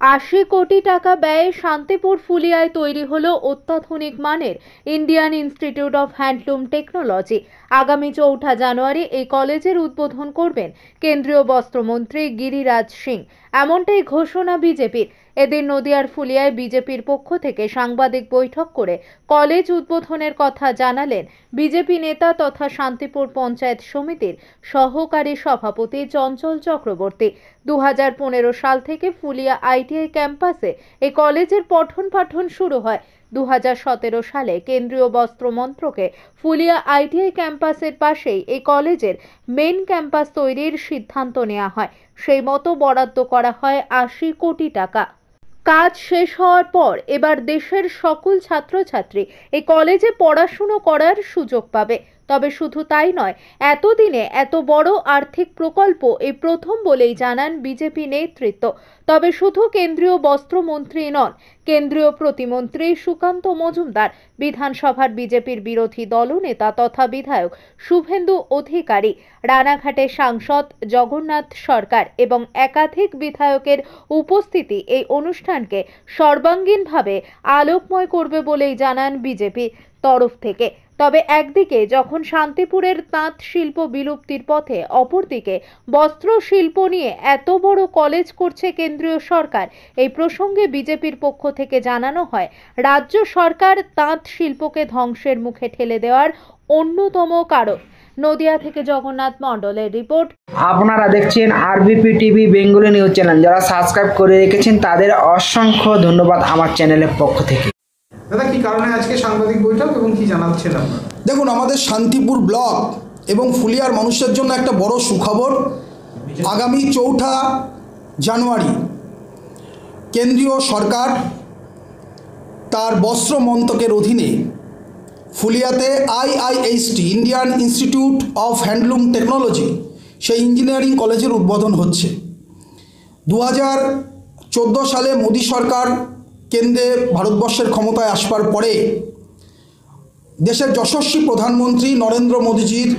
80 কোটি টাকা ব্যয়ে শান্তিপুর ফুলিয়ায় তৈরি হলো অত্যাধুনিক মানের Indian institute of handloom technology. আগামী 4 জানুয়ারি এই কলেজের উদ্বোধন করবেন কেন্দ্রীয় বস্ত্রমন্ত্রী গিরিরাজ সিং, এমনটাই ঘোষণা বিজেপির। এদিন নদিয়ার ফুলিয়ায় বিজেপির পক্ষ থেকে সাংবাদিক বৈঠক করে কলেজ উদ্বোধনের কথা জানালেন বিজেপি নেতা তথা শান্তিপুর পঞ্চায়েত সমিতির সহকারী সভাপতি চঞ্চল চক্রবর্তী। 2015 সাল থেকে ফুলিয়া আইটিআই ক্যাম্পাসে এই কলেজের পঠন পাঠন শুরু হয়। 2017 সালে কেন্দ্রীয় বস্ত্র মন্ত্রকে ফুলিয়া আইটিআই ক্যাম্পাসের পাশেই এই কলেজের মেন ক্যাম্পাস তৈরির সিদ্ধান্ত নেওয়া হয়। সেই মতো বরাদ্দ করা হয় 80 কোটি টাকা। কাজ শেষ হওয়ার পর এবার দেশের সকল ছাত্রছাত্রী এই কলেজে পড়াশুনো করার সুযোগ পাবে। তবে শুধু তাই নয়, এতদিনে এত বড় আর্থিক প্রকল্প এই প্রথম বলেই জানান বিজেপি নেতৃত্ব। তবে শুধু কেন্দ্রীয় বস্ত্রমন্ত্রী নন, কেন্দ্রীয় প্রতিমন্ত্রী সুকান্ত মজুমদার, বিধানসভার বিজেপির বিরোধী দলনেতা তথা বিধায়ক শুভেন্দু অধিকারী, রানাঘাটের সাংসদ জগন্নাথ সরকার এবং একাধিক বিধায়কের উপস্থিতি এই অনুষ্ঠানকে সর্বাঙ্গীনভাবে আলোকময় করবে বলেই জানান বিজেপি তরফ থেকে। তবে একদিকে যখন শান্তিপুরের তাঁত শিল্প বিলুপ্তির পথে, অপরদিকে বস্ত্র শিল্প নিয়ে এত বড় কলেজ করছে কেন্দ্রীয় সরকার। এই প্রসঙ্গে বিজেপির পক্ষ থেকে জানানো হয়, রাজ্য সরকার তাঁত শিল্পকে ধ্বংসের মুখে ঠেলে দেওয়ার অন্যতম কারণ। নদিয়া থেকে জগন্নাথ মণ্ডলের রিপোর্ট। আপনারা দেখছেন আরবিপি টিভি বেঙ্গলি নিউজ চ্যানেল। যারা সাবস্ক্রাইব করে রেখেছেন তাদের অসংখ্য ধন্যবাদ আমার চ্যানেলের পক্ষ থেকে। দাদা, কি কারণে আজকে সাংবাদিক বৈঠক এবং কি জানাচ্ছেন আপনারা? দেখুন, আমাদের শান্তিপুর ব্লক এবং ফুলিয়ার মানুষের জন্য একটা বড় সুখবর। আগামী 4 জানুয়ারি কেন্দ্রীয় সরকার তার বস্ত্র মন্ত্রকের অধীনে ফুলিয়াতে IIHT Indian institute of handloom technology সেই ইঞ্জিনিয়ারিং কলেজের উদ্বোধন হচ্ছে। 2014 সালে মোদী সরকার কেন্দ্রে ভারতবর্ষের ক্ষমতায় আসবার পরে দেশের যশস্বী প্রধানমন্ত্রী নরেন্দ্র মোদীজির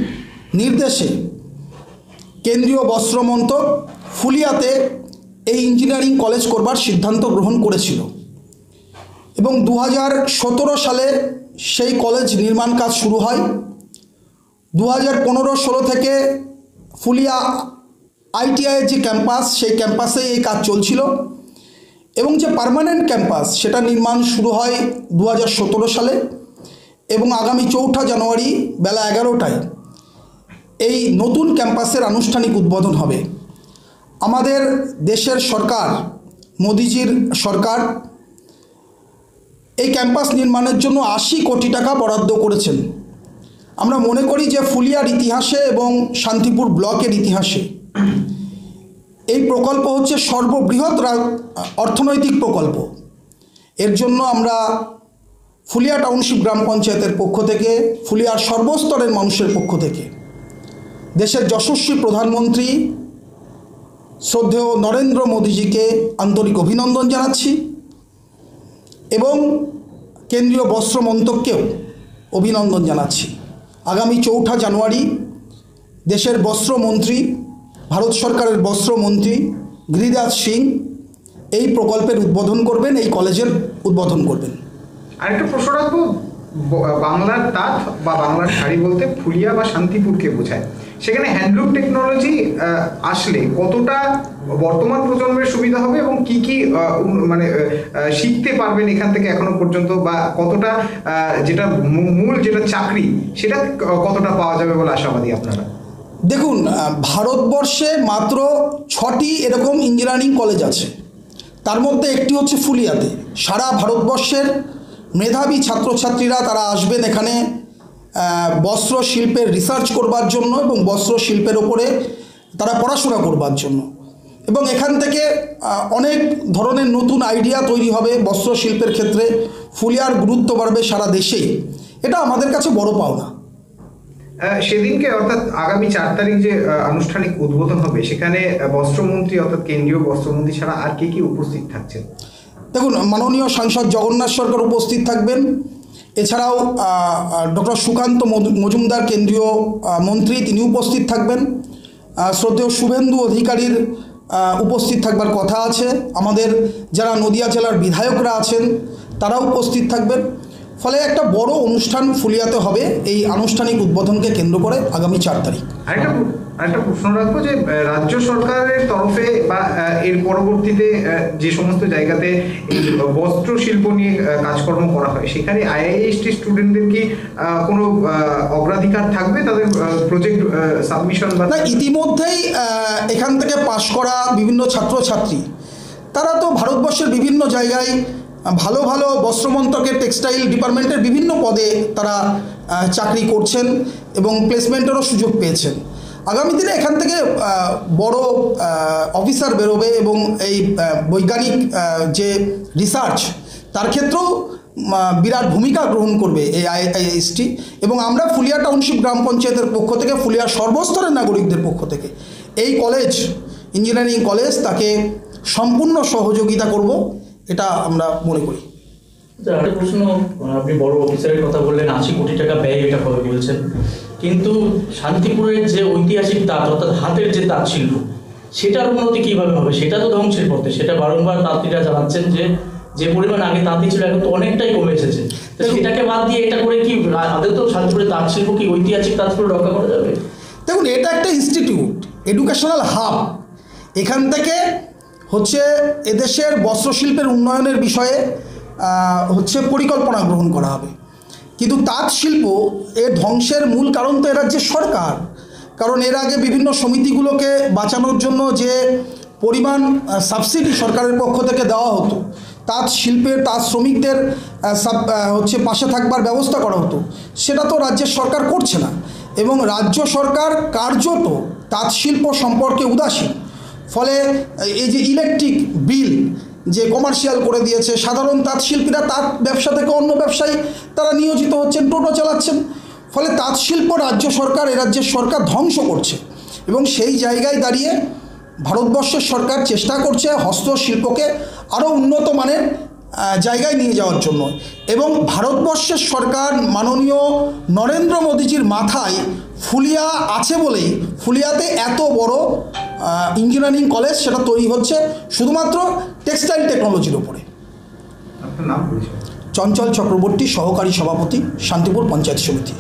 নির্দেশে কেন্দ্রীয় বস্ত্র মন্ত্রক ফুলিয়াতে এই ইঞ্জিনিয়ারিং কলেজ করবার সিদ্ধান্ত গ্রহণ করেছিল এবং 2017 সালে সেই কলেজ নির্মাণ কাজ শুরু হয়। 2015-16 থেকে ফুলিয়া ITI যে ক্যাম্পাস, সেই ক্যাম্পাসে এই কাজ চলছিল এবং যে পার্মানেন্ট ক্যাম্পাস সেটা নির্মাণ শুরু হয় 2017 সালে এবং আগামী 4 জানুয়ারি বেলা 11টায় এই নতুন ক্যাম্পাসের আনুষ্ঠানিক উদ্বোধন হবে। আমাদের দেশের সরকার, মোদিজির সরকার, এই ক্যাম্পাস নির্মাণের জন্য 80 কোটি টাকা বরাদ্দ করেছেন। আমরা মনে করি যে ফুলিয়ার ইতিহাসে এবং শান্তিপুর ব্লকের ইতিহাসে এই প্রকল্প হচ্ছে সর্ববৃহৎ অর্থনৈতিক প্রকল্প। এর জন্য আমরা ফুলিয়া টাউনশিপ গ্রাম পঞ্চায়েতের পক্ষ থেকে, ফুলিয়ার সর্বস্তরের মানুষের পক্ষ থেকে দেশের যশস্বী প্রধানমন্ত্রী শ্রদ্ধেয় নরেন্দ্র মোদীজিকে আন্তরিক অভিনন্দন জানাচ্ছি এবং কেন্দ্রীয় বস্ত্র মন্ত্রককেও অভিনন্দন জানাচ্ছি। আগামী 4 জানুয়ারি দেশের বস্ত্রমন্ত্রী, ভারত সরকারের বস্ত্রমন্ত্রী গিরিরাজ সিং এই প্রকল্পের উদ্বোধন করবেন, এই কলেজের উদ্বোধন করবেন। আরেকটা প্রশ্ন রাখবো, বাংলার তাঁত বা বাংলার শাড়ি বলতে ফুলিয়া বা শান্তিপুরকে বোঝায়। সেখানে হ্যান্ডলুম টেকনোলজি আসলে কতটা বর্তমান প্রজন্মের সুবিধা হবে এবং কি কি মানে শিখতে পারবেন এখান থেকে এখনো পর্যন্ত, বা কতটা যেটা মূল যেটা চাকরি সেটা কতটা পাওয়া যাবে বলে আশাবাদী আপনারা? দেখুন, ভারতবর্ষে মাত্র 6টি এরকম ইঞ্জিনিয়ারিং কলেজ আছে, তার মধ্যে একটি হচ্ছে ফুলিয়াতে। সারা ভারতবর্ষের মেধাবী ছাত্রছাত্রীরা তারা আসবেন এখানে বস্ত্র শিল্পের রিসার্চ করবার জন্য এবং বস্ত্র শিল্পের ওপরে তারা পড়াশোনা করবার জন্য, এবং এখান থেকে অনেক ধরনের নতুন আইডিয়া তৈরি হবে বস্ত্র শিল্পের ক্ষেত্রে। ফুলিয়ার গুরুত্ব বাড়বে সারা দেশেই, এটা আমাদের কাছে বড় পাওনা। সেদিনকে অর্থাৎ আগামী 4 তারিখ যে আনুষ্ঠানিক উদ্বোধন হবে সেখানে বস্ত্রমন্ত্রী অর্থাৎ কেন্দ্রীয় বস্ত্রমন্ত্রী ছাড়া আর কে কি উপস্থিত থাকছেন? দেখুন, মাননীয় সাংসদ জগন্নাথ সরকার উপস্থিত থাকবেন, এছাড়াও ডক্টর সুকান্ত মজুমদার কেন্দ্রীয় মন্ত্রী তিনি উপস্থিত থাকবেন, শ্রদ্ধেয় শুভেন্দু অধিকারীর উপস্থিত থাকবার কথা আছে। আমাদের যারা নদিয়া জেলার বিধায়করা আছেন তারাও উপস্থিত থাকবেন। ফলে একটা বড় অনুষ্ঠান ফুলিয়াতে হবে এই আনুষ্ঠানিক উদ্বোধনকে কেন্দ্র করে আগামী 4 তারিখ। আরেকটা প্রশ্ন রাখবো যে রাজ্য সরকারের তরফে বা এর পরবর্তীতে যে সমস্ত জায়গাতে এই বস্ত্র শিল্প নিয়ে কাজকর্ম করা হয় সেখানে আইআইএসটি স্টুডেন্টদের কি কোনো অগ্রাধিকার থাকবে তাদের প্রজেক্ট সাবমিশন বা না? ইতিমধ্যেই এখান থেকে পাশ করা বিভিন্ন ছাত্রছাত্রী তারা তো ভারতবর্ষের বিভিন্ন জায়গায় ভালো ভালো বস্ত্রমন্ত্রকের টেক্সটাইল ডিপার্টমেন্টের বিভিন্ন পদে তারা চাকরি করছেন এবং প্লেসমেন্টেরও সুযোগ পেয়েছেন। আগামী দিনে এখান থেকে বড় অফিসার বেরোবে এবং এই বৈজ্ঞানিক যে রিসার্চ তার ক্ষেত্রেও বিরাট ভূমিকা গ্রহণ করবে এই আইআইএসটি। এবং আমরা ফুলিয়া টাউনশিপ গ্রাম পঞ্চায়েতের পক্ষ থেকে, ফুলিয়ার সর্বস্তরের নাগরিকদের পক্ষ থেকে এই কলেজ, ইঞ্জিনিয়ারিং কলেজ, তাকে সম্পূর্ণ সহযোগিতা করব, এটা আমরা মনে করি। একটা প্রশ্ন, আপনি বড় অফিসারের কথা বললেন, 80 কোটি টাকা ব্যয় এটা হবে বলছেন, কিন্তু শান্তিপুরের যে ঐতিহাসিক তাঁত অর্থাৎ হাতের যে তাঁত শিল্প সেটার উন্নতি কিভাবে হবে? সেটা তো ধ্বংসের পথে। সেটা বারংবার তাঁতিরা জানাচ্ছেন যে পরিমাণ আগে তাঁতি ছিল এখন তো অনেকটাই কমে এসেছে। সেটাকে বাদ দিয়ে এটা করে কি আদৌ তো শান্তিপুরের তাঁত শিল্প কি ঐতিহাসিক তাঁতগুলো রক্ষা করা যাবে? দেখুন, এটা একটা ইনস্টিটিউট, এডুকেশনাল হাব। এখান থেকে হচ্ছে এদেশের বস্ত্রশিল্পের উন্নয়নের বিষয়ে পরিকল্পনা গ্রহণ করা হবে। কিন্তু তাঁত শিল্প এর ধ্বংসের মূল কারণ তো এ রাজ্যের সরকার। কারণ এর আগে বিভিন্ন সমিতিগুলোকে বাঁচানোর জন্য যে পরিমাণ সাবসিডি সরকারের পক্ষ থেকে দেওয়া হতো, তাঁত শিল্পের তাঁত শ্রমিকদের পাশে থাকবার ব্যবস্থা করা হতো, সেটা তো রাজ্যের সরকার করছে না। এবং রাজ্য সরকার কার্যত তাঁত শিল্প সম্পর্কে উদাসীন। ফলে এই যে ইলেকট্রিক বিল যে কমার্শিয়াল করে দিয়েছে, সাধারণ তাঁত শিল্পীরা তাঁত ব্যবসা থেকে অন্য ব্যবসায় তারা নিয়োজিত হচ্ছেন, টোটো চালাচ্ছেন। ফলে তাঁত শিল্প রাজ্য সরকার, এ রাজ্যের সরকার ধ্বংস করছে। এবং সেই জায়গায় দাঁড়িয়ে ভারতবর্ষের সরকার চেষ্টা করছে হস্তশিল্পকে আরও উন্নত মানের জায়গায় নিয়ে যাওয়ার জন্য। এবং ভারতবর্ষের সরকার মাননীয় নরেন্দ্র মোদীজির মাথায় ফুলিয়া আছে বলেই ফুলিয়াতে এত বড় ইঞ্জিনিয়ারিং কলেজ সেটা তৈরি হচ্ছে শুধুমাত্র টেক্সটাইল টেকনোলজির উপরে। আপনার নাম? চঞ্চল চক্রবর্তী, সহকারী সভাপতি, শান্তিপুর পঞ্চায়েত সমিতি।